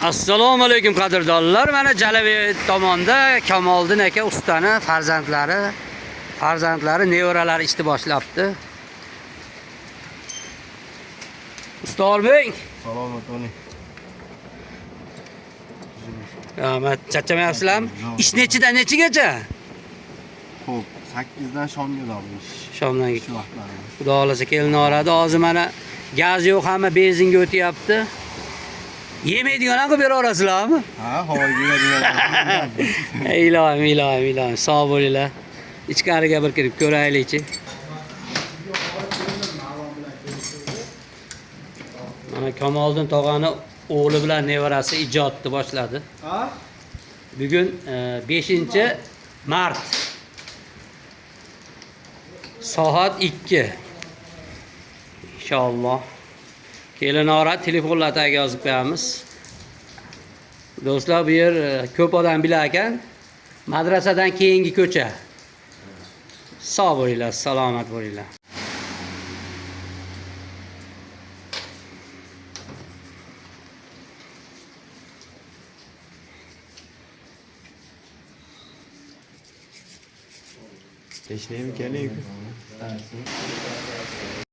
Assalomu alaykum qadrdonlar. Mana Jalavi tomonda Kamoliddin aka ustani farzandlari, nevaralari ishni boshlabdi. Usta Orbek. Salomat bo'ling. Rahmat, charchamayapsizlarmi? Ish nechidan nechigacha? Xo'p, 8 dan shomga ish. Shomdan Shu vaqtlarda. Xudo xolasa kelin oradi. Hozir mana gaz yo'q, hamma benzinga o'tyapti. Yemaydigan qilib bera olasizlarmi? Ha, havoga beradigan. Ilohim. Sog' bo'linglar. Ichkariga bir kirib ko'raylikchi. Mana Kamoliddin tog'ani o'g'li bilan nevarasi ijodni boshladi. Bugun 5-mart. Soat 2. Inshaalloh. Kelinora telefonlar tagiga yozib qo'yamiz. Do'stlar, bu yer ko'p odam bilar ekan. Madrasadan keyingi ko'cha. Sog' bo'linglar, salomat bo'linglar. Hech nima keling.